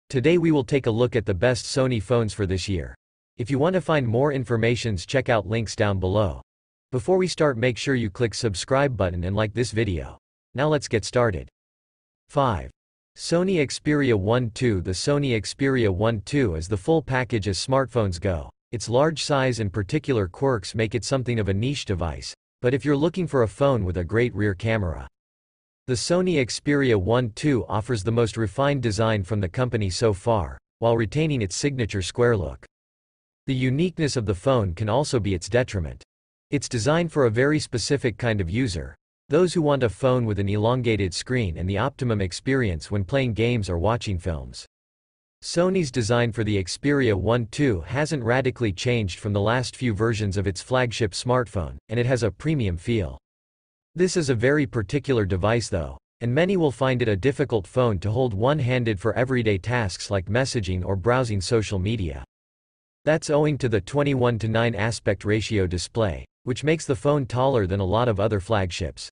Today we will take a look at the best Sony phones for this year. If you want to find more information, check out links down below. Before we start, make sure you click subscribe button and like this video. Now let's get started. 5. Sony Xperia 1 II. The Sony Xperia 1 II is the full package as smartphones go. Its large size and particular quirks make it something of a niche device, but if you're looking for a phone with a great rear camera, the Sony Xperia 1 II offers the most refined design from the company so far, while retaining its signature square look. The uniqueness of the phone can also be its detriment. It's designed for a very specific kind of user, those who want a phone with an elongated screen and the optimum experience when playing games or watching films. Sony's design for the Xperia 1 II hasn't radically changed from the last few versions of its flagship smartphone, and it has a premium feel. This is a very particular device though, and many will find it a difficult phone to hold one-handed for everyday tasks like messaging or browsing social media. That's owing to the 21:9 aspect ratio display, which makes the phone taller than a lot of other flagships.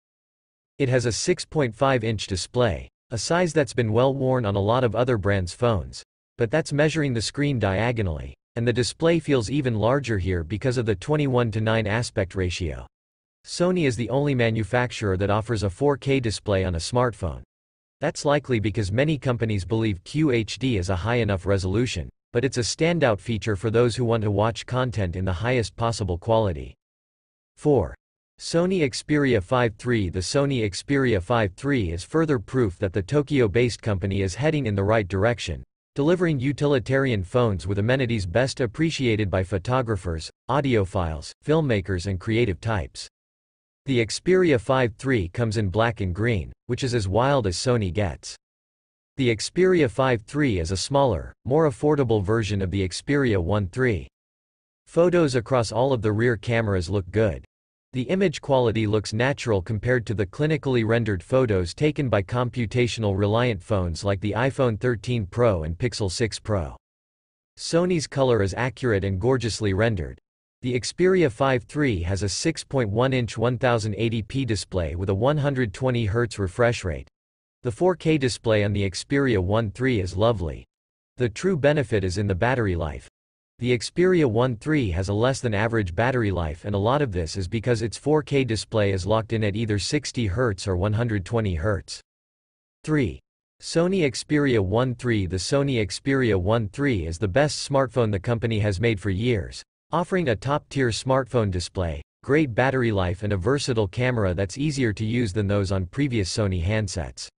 It has a 6.5-inch display, a size that's been well worn on a lot of other brands' phones, but that's measuring the screen diagonally, and the display feels even larger here because of the 21:9 aspect ratio. Sony is the only manufacturer that offers a 4K display on a smartphone. That's likely because many companies believe QHD is a high enough resolution, but it's a standout feature for those who want to watch content in the highest possible quality. 4. Sony Xperia 5 III. The Sony Xperia 5 III is further proof that the Tokyo-based company is heading in the right direction, delivering utilitarian phones with amenities best appreciated by photographers, audiophiles, filmmakers and creative types. The Xperia 5 III comes in black and green, which is as wild as Sony gets. The Xperia 5 III is a smaller, more affordable version of the Xperia 1 III. Photos across all of the rear cameras look good. The image quality looks natural compared to the clinically rendered photos taken by computational-reliant phones like the iPhone 13 Pro and Pixel 6 Pro. Sony's color is accurate and gorgeously rendered. The Xperia 5 III has a 6.1-inch 1080p display with a 120Hz refresh rate. The 4K display on the Xperia 1 III is lovely. The true benefit is in the battery life. The Xperia 1 III has a less than average battery life, and a lot of this is because its 4K display is locked in at either 60 Hz or 120 Hz. 3. Sony Xperia 1 III. The Sony Xperia 1 III is the best smartphone the company has made for years, offering a top-tier smartphone display, great battery life and a versatile camera that's easier to use than those on previous Sony handsets.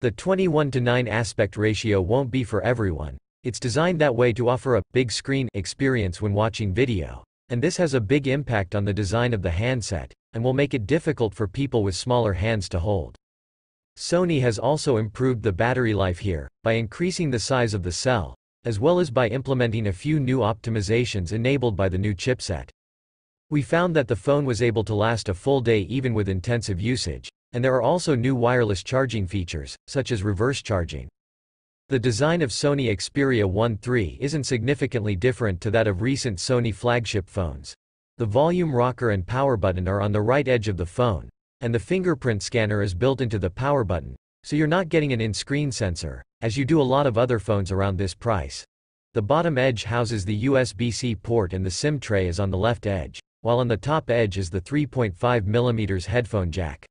The 21:9 aspect ratio won't be for everyone. It's designed that way to offer a big screen experience when watching video, and this has a big impact on the design of the handset, and will make it difficult for people with smaller hands to hold. Sony has also improved the battery life here, by increasing the size of the cell, as well as by implementing a few new optimizations enabled by the new chipset. We found that the phone was able to last a full day even with intensive usage, and there are also new wireless charging features, such as reverse charging. The design of Sony Xperia 1 III isn't significantly different to that of recent Sony flagship phones. The volume rocker and power button are on the right edge of the phone, and the fingerprint scanner is built into the power button, so you're not getting an in-screen sensor, as you do a lot of other phones around this price. The bottom edge houses the USB-C port and the SIM tray is on the left edge, while on the top edge is the 3.5mm headphone jack.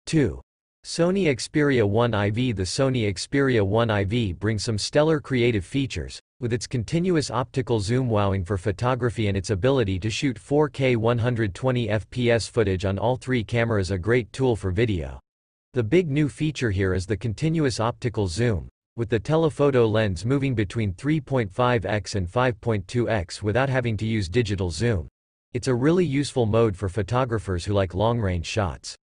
2. Sony Xperia 1 IV. The Sony Xperia 1 IV brings some stellar creative features, with its continuous optical zoom wowing for photography and its ability to shoot 4K 120fps footage on all three cameras, a great tool for video. The big new feature here is the continuous optical zoom, with the telephoto lens moving between 3.5x and 5.2x without having to use digital zoom. It's a really useful mode for photographers who like long-range shots.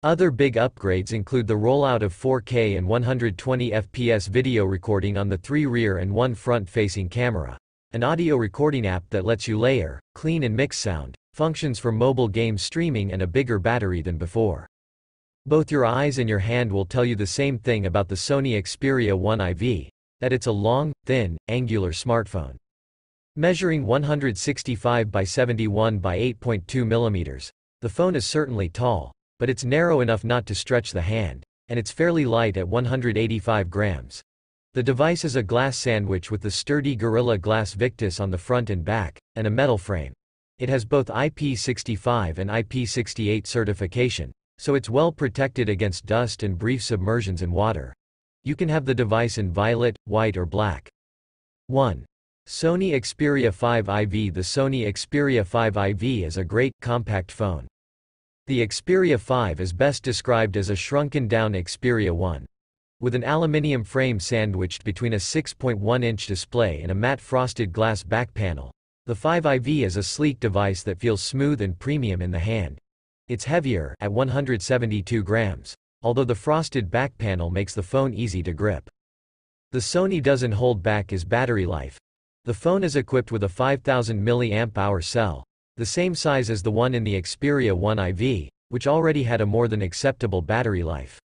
Other big upgrades include the rollout of 4K and 120fps video recording on the 3 rear and 1 front-facing camera, an audio recording app that lets you layer, clean and mix sound, functions for mobile game streaming, and a bigger battery than before. Both your eyes and your hand will tell you the same thing about the Sony Xperia 1 IV, that it's a long, thin, angular smartphone. Measuring 165 by 71 by 8.2 mm, the phone is certainly tall, but it's narrow enough not to stretch the hand, and it's fairly light at 185 grams. The device is a glass sandwich with the sturdy Gorilla Glass Victus on the front and back, and a metal frame. It has both IP65 and IP68 certification, so it's well protected against dust and brief submersions in water. You can have the device in violet, white or black. 1. Sony Xperia 5 IV. The Sony Xperia 5 IV is a great, compact phone. The Xperia 5 is best described as a shrunken-down Xperia 1. With an aluminium frame sandwiched between a 6.1-inch display and a matte frosted glass back panel, the 5 IV is a sleek device that feels smooth and premium in the hand. It's heavier, at 172 grams, although the frosted back panel makes the phone easy to grip. The Sony doesn't hold back is battery life. The phone is equipped with a 5000 mAh cell, the same size as the one in the Xperia 1 IV, which already had a more than acceptable battery life.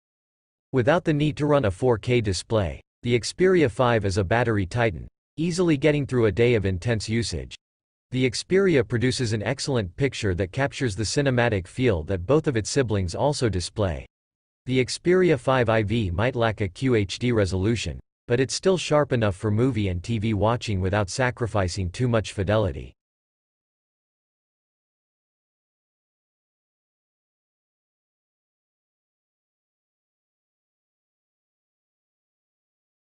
Without the need to run a 4K display, the Xperia 5 is a battery titan, easily getting through a day of intense usage. The Xperia produces an excellent picture that captures the cinematic feel that both of its siblings also display. The Xperia 5 IV might lack a QHD resolution, but it's still sharp enough for movie and TV watching without sacrificing too much fidelity.